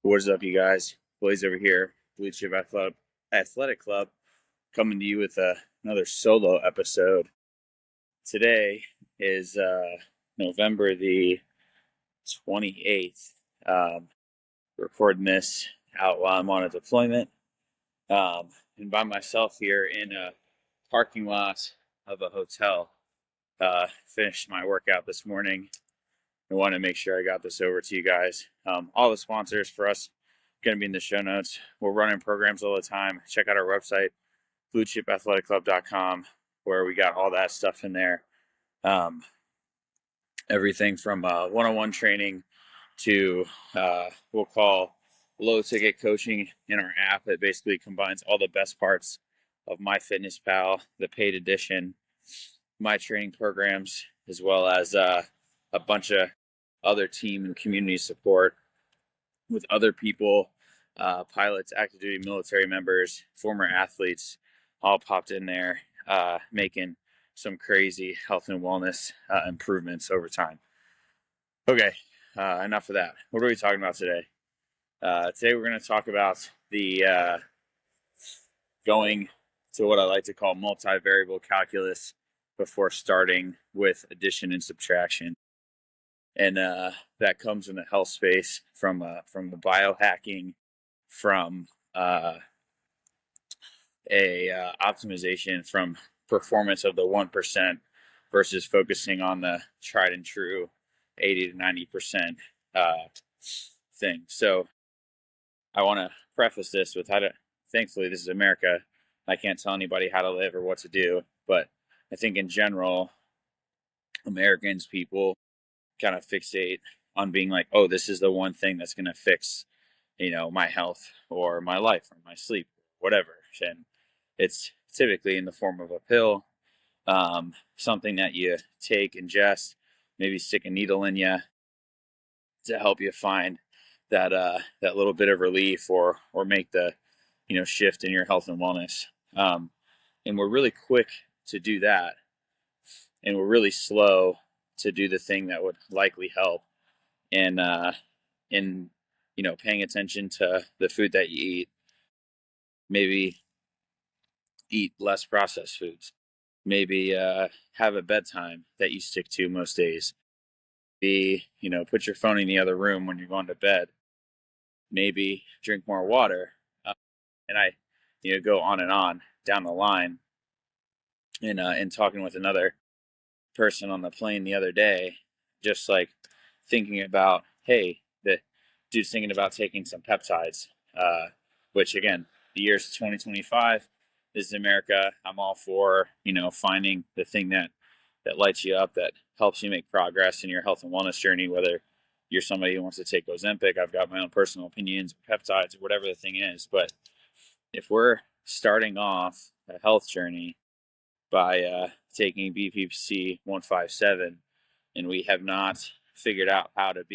What is up, you guys? Blaze over here, Blue Chip Athletic Club, coming to you with another solo episode. Today is November the 28th. Recording this out while I'm on a deployment, and by myself here in a parking lot of a hotel. Finished my workout this morning. I want to make sure I got this over to you guys. All the sponsors for us going to be in the show notes. We're running programs all the time. Check out our website, bluechipathleticclub.com, where we got all that stuff in there. Everything from one-on-one training to we'll call low ticket coaching in our app that basically combines all the best parts of MyFitnessPal, the paid edition, my training programs, as well as a bunch of other team and community support with other people, pilots, active duty military members, former athletes, all popped in there, making some crazy health and wellness improvements over time. Okay, enough of that. What are we talking about today? Today we're going to talk about the going to what I like to call multivariable calculus before starting with addition and subtraction. And that comes in the health space from the biohacking, from a optimization from performance of the 1% versus focusing on the tried and true 80 to 90% thing. So I want to preface this with thankfully this is America. I can't tell anybody how to live or what to do, but I think in general, Americans, people kind of fixate on being like, oh, this is the one thing that's going to fix, my health or my life or my sleep, whatever. And it's typically in the form of a pill, something that you take, ingest, maybe stick a needle in you to help you find that little bit of relief or make the shift in your health and wellness. And we're really quick to do that, and we're really slow to do the thing that would likely help in paying attention to the food that you eat. Maybe eat less processed foods. Maybe have a bedtime that you stick to most days. Put your phone in the other room when you're going to bed. Maybe drink more water. And I go on and on down the line. And talking with another person on the plane the other day, just like thinking about, hey, the dude's thinking about taking some peptides, which again, the year's 2025. This is America. I'm all for, finding the thing that lights you up, that helps you make progress in your health and wellness journey, whether you're somebody who wants to take Ozempic. I've got my own personal opinions, peptides, or whatever the thing is. But if we're starting off a health journey by taking BPC 157, and we have not figured out how to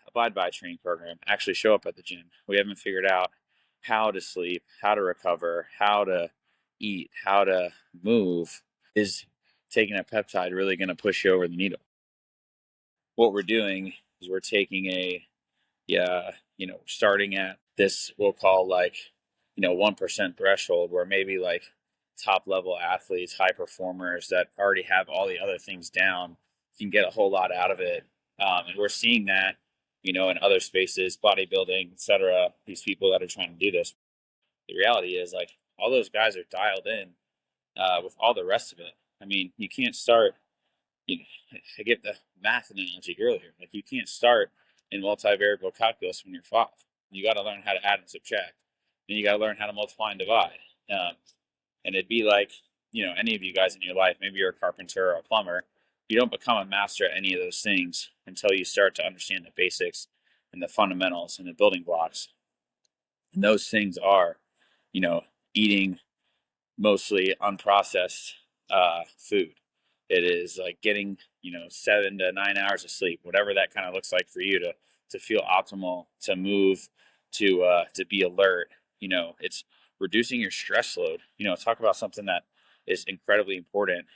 abide by a training program, actually show up at the gym. We haven't figured out how to sleep, how to recover, how to eat, how to move. Is taking a peptide really going to push you over the needle? What we're doing is we're taking starting at this, we'll call 1% threshold, where maybe like top level athletes, high performers that already have all the other things down can get a whole lot out of it. And we're seeing that, in other spaces, bodybuilding, etc. These people that are trying to do this. The reality is, like, all those guys are dialed in with all the rest of it. I mean, you can't start. I get the math analogy earlier. Like, you can't start in multivariable calculus when you're 5. You got to learn how to add and subtract. Then you got to learn how to multiply and divide. And it'd be like, any of you guys in your life, maybe you're a carpenter or a plumber, you don't become a master at any of those things until you start to understand the basics and the fundamentals and the building blocks. And those things are, eating mostly unprocessed food. It is like getting, 7 to 9 hours of sleep, whatever that kind of looks like for you to feel optimal, to move, to be alert. It's reducing your stress load. Talk about something that is incredibly important,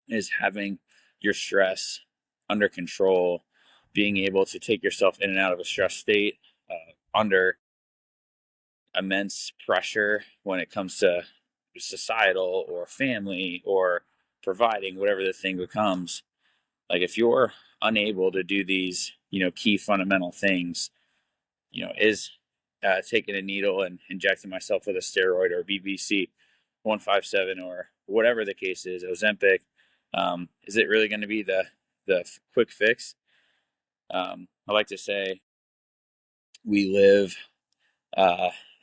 is having your stress under control being able to take yourself in and out of a stress state under immense pressure when it comes to societal or family or providing whatever the thing becomes. Like if you're unable to do these, key fundamental things, is taking a needle and injecting myself with a steroid or BBC 157 or whatever the case is, Ozempic, is it really going to be the quick fix? I like to say we live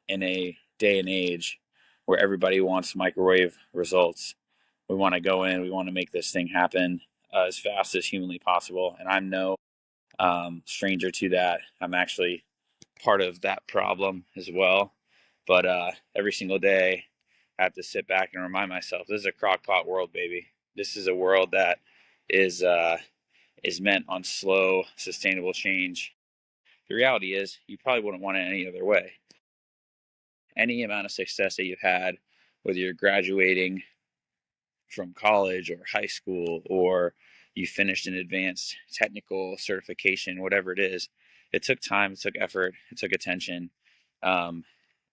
in a day and age where everybody wants microwave results. We want to go in, we want to make this thing happen as fast as humanly possible. And I'm no stranger to that. I'm actually part of that problem as well. But every single day, I have to sit back and remind myself, this is a crock pot world, baby. This is a world that is meant on slow, sustainable change. The reality is, you probably wouldn't want it any other way. Any amount of success that you've had, whether you're graduating from college or high school, or you finished an advanced technical certification, whatever it is, it took time, it took effort, it took attention. And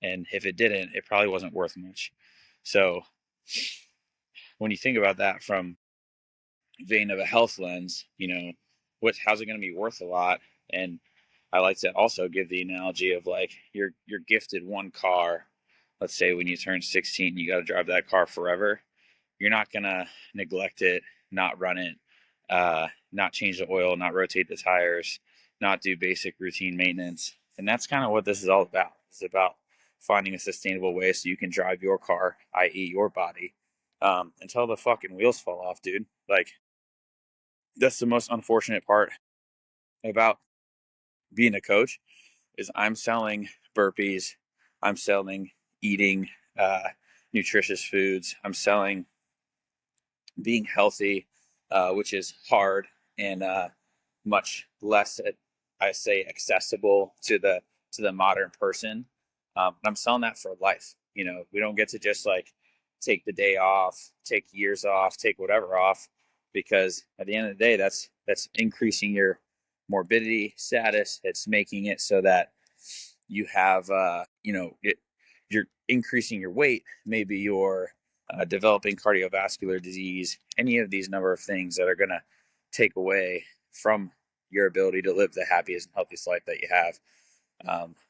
if it didn't, it probably wasn't worth much. So when you think about that from vein of a health lens, how's it going to be worth a lot? And I like to also give the analogy of like you're gifted one car. Let's say when you turn 16, you got to drive that car forever. You're not gonna neglect it, not run it, not change the oil, not rotate the tires, not do basic routine maintenance. And that's kind of what this is all about. It's about finding a sustainable way so you can drive your car, i.e. your body, until the fucking wheels fall off, dude. Like, that's the most unfortunate part about being a coach is I'm selling burpees, I'm selling eating nutritious foods, I'm selling being healthy, which is hard and much less, I say, accessible to the modern person. I'm selling that for life. We don't get to just like take the day off, take years off, take whatever off, because at the end of the day, that's increasing your morbidity status. It's making it so that you have, you're increasing your weight. Maybe you're developing cardiovascular disease, any of these number of things that are going to take away from your ability to live the happiest and healthiest life that you have.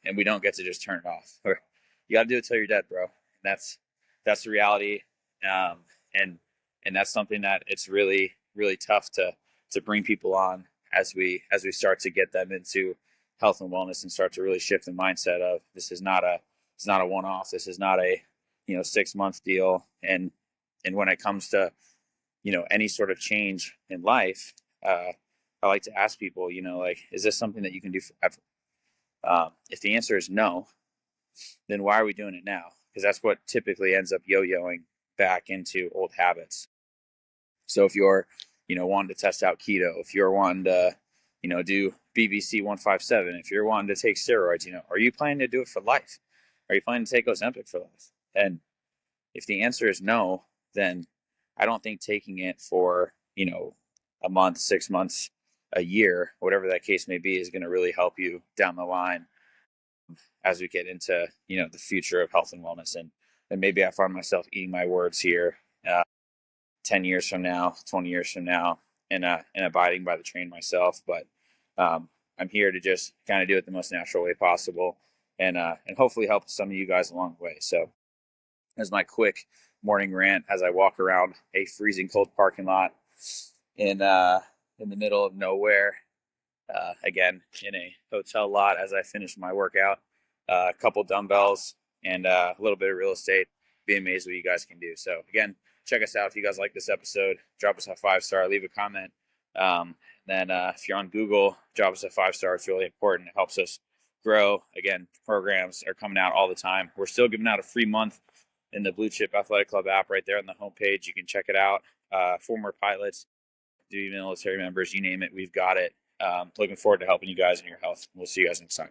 And we don't get to just turn it off. You got to do it till you're dead, bro. And that's the reality. And that's something that it's really, really tough to bring people on as we start to get them into health and wellness and start to really shift the mindset of it's not a one-off. This is not a 6-month deal. And when it comes to any sort of change in life, I like to ask people, like, is this something that you can do forever? If the answer is no, then why are we doing it now? Because that's what typically ends up yo-yoing back into old habits. So if you're wanting to test out keto, if you're wanting to do BBC 157, if you're wanting to take steroids, are you planning to do it for life? Are you planning to take Ozempic for life? And if the answer is no, then I don't think taking it for, a month, 6 months, a year, whatever that case may be, is going to really help you down the line as we get into, the future of health and wellness. And maybe I find myself eating my words here 10 years from now, 20 years from now, and abiding by the train myself. But I'm here to just kind of do it the most natural way possible and hopefully help some of you guys along the way. So as my quick morning rant as I walk around a freezing cold parking lot in the middle of nowhere, again in a hotel lot as I finish my workout, a couple dumbbells and a little bit of real estate. Be amazed what you guys can do. So again, check us out if you guys like this episode. Drop us a 5-star, leave a comment. Then if you're on Google, drop us a 5-star. It's really important. It helps us grow. Again, programs are coming out all the time. We're still giving out a free month in the Blue Chip Athletic Club app right there on the homepage. You can check it out. Former pilots, duty military members, you name it, we've got it. Looking forward to helping you guys in your health. We'll see you guys next time.